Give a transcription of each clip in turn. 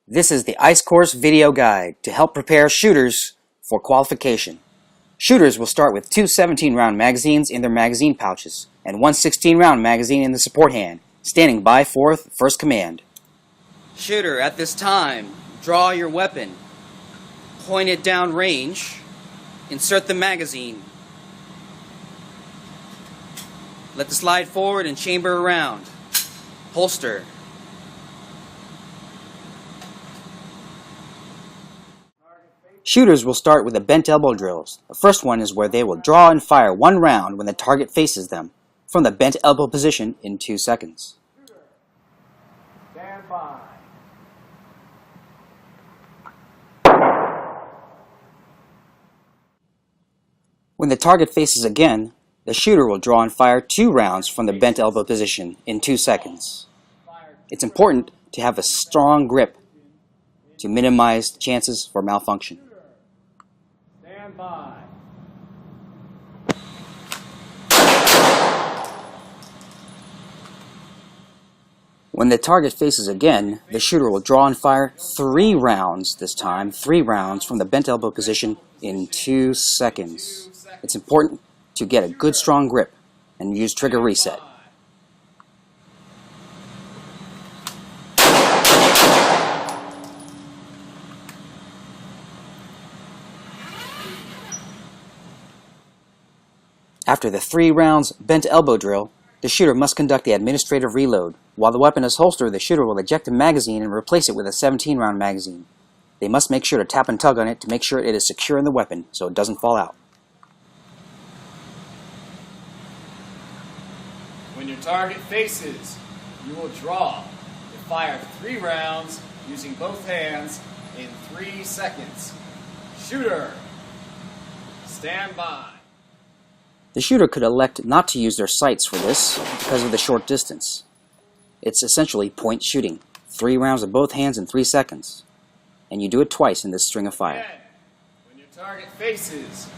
This is the Ice Course video guide to help prepare shooters for qualification. Shooters will start with two 17-round magazines in their magazine pouches and one 16-round magazine in the support hand, standing by for first command. Shooter, at this time, draw your weapon, point it down range, insert the magazine. Let the slide forward and chamber around. Holster. Shooters will start with the bent elbow drills. The first one is where they will draw and fire one round when the target faces them from the bent elbow position in 2 seconds. Stand by. When the target faces again, the shooter will draw and fire 2 rounds from the bent elbow position in 2 seconds. It's important to have a strong grip to minimize chances for malfunction. Stand by. When the target faces again, the shooter will draw and fire 3 rounds this time, 3 rounds from the bent elbow position in 2 seconds. It's important to get a good strong grip and use trigger reset. After the 3 rounds bent elbow drill, the shooter must conduct the administrative reload. While the weapon is holstered, the shooter will eject a magazine and replace it with a 17-round magazine. They must make sure to tap and tug on it to make sure it is secure in the weapon so it doesn't fall out. When your target faces, you will draw and fire 3 rounds using both hands in 3 seconds. Shooter, stand by. The shooter could elect not to use their sights for this because of the short distance. It's essentially point shooting, 3 rounds of both hands in 3 seconds. And you do it twice in this string of fire. Again, when your target faces,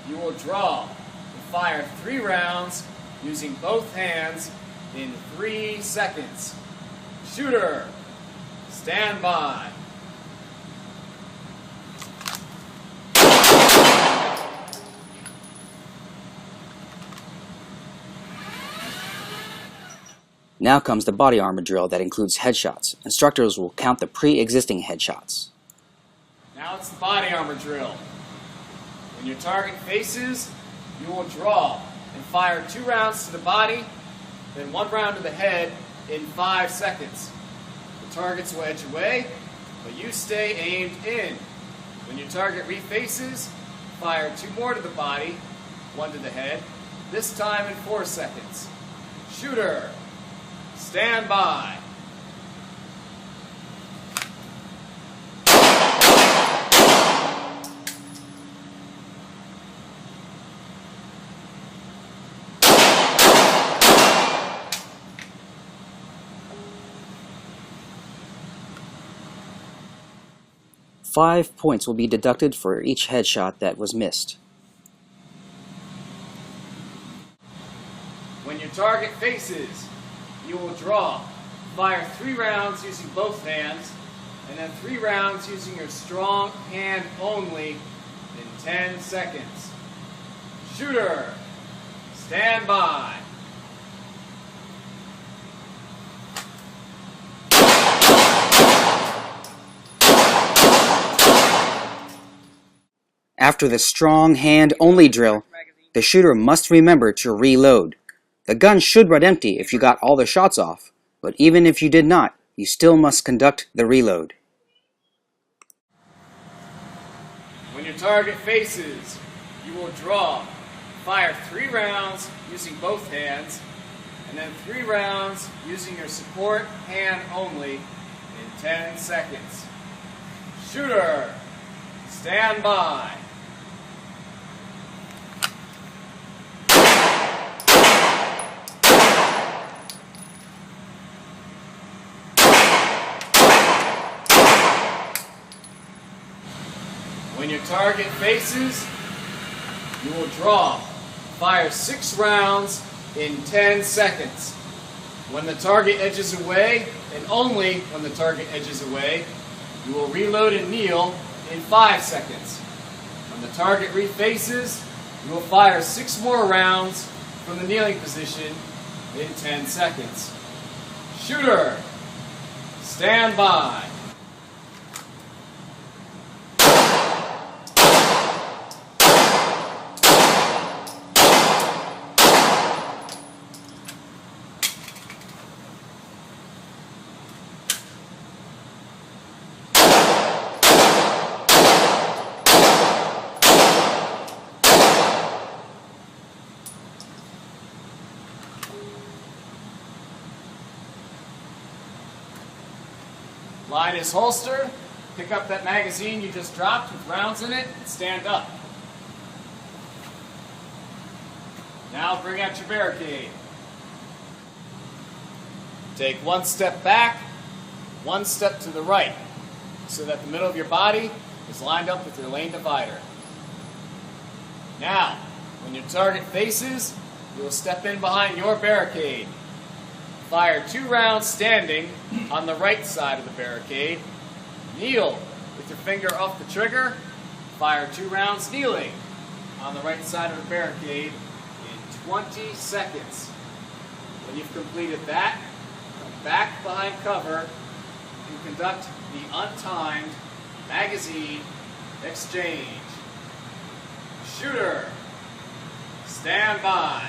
you will draw and fire 3 rounds using both hands in 3 seconds. Shooter, stand by. Now comes the body armor drill that includes headshots. Instructors will count the pre-existing headshots. Now it's the body armor drill. When your target faces, you will draw and fire 2 rounds to the body, then 1 round to the head in 5 seconds. The targets will edge away, but you stay aimed in. When your target refaces, fire 2 more to the body, 1 to the head, this time in 4 seconds. Shooter, stand by. Five points will be deducted for each headshot that was missed. When your target faces, you will draw, fire 3 rounds using both hands, and then 3 rounds using your strong hand only in 10 seconds. Shooter, stand by. After the strong hand only drill, the shooter must remember to reload. The gun should run empty if you got all the shots off, but even if you did not, you still must conduct the reload. When your target faces, you will draw, fire 3 rounds using both hands, and then 3 rounds using your support hand only in 10 seconds. Shooter, stand by. When your target faces, you will draw, fire 6 rounds in 10 seconds. When the target edges away, and only when the target edges away, You will reload and kneel in 5 seconds. When the target refaces, you will fire 6 more rounds from the kneeling position in 10 seconds. Shooter, stand by. Line is holstered. Pick up that magazine you just dropped with rounds in it and stand up. Now bring out your barricade. Take 1 step back, 1 step to the right, so that the middle of your body is lined up with your lane divider. Now, when your target faces, you will step in behind your barricade. Fire 2 rounds standing on the right side of the barricade. Kneel with your finger off the trigger. Fire 2 rounds kneeling on the right side of the barricade in 20 seconds. When you've completed that, come back behind cover and conduct the untimed magazine exchange. Shooter, stand by.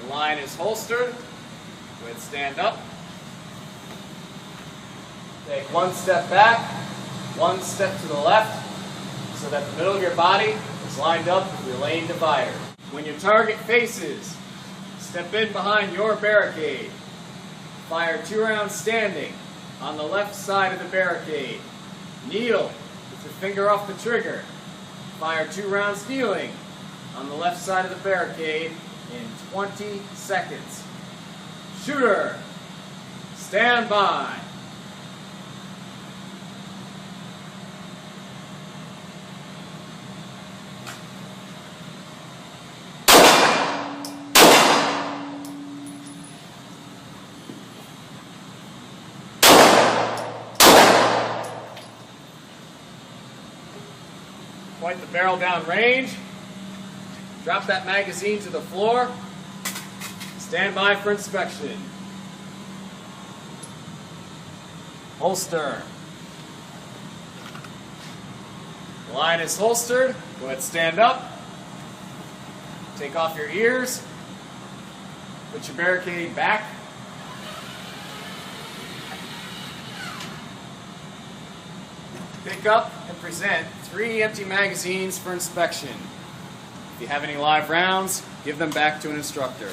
The line is holstered. Go ahead, stand up. Take 1 step back, 1 step to the left, so that the middle of your body is lined up with your lane divider. When your target faces, step in behind your barricade. Fire 2 rounds standing on the left side of the barricade. Kneel with your finger off the trigger. Fire 2 rounds kneeling on the left side of the barricade in 20 seconds. Shooter, stand by. Point the barrel down range. Drop that magazine to the floor. Stand by for inspection. Holster. The line is holstered. Go ahead, stand up. Take off your ears. Put your barricade back. Pick up and present 3 empty magazines for inspection. If you have any live rounds, give them back to an instructor.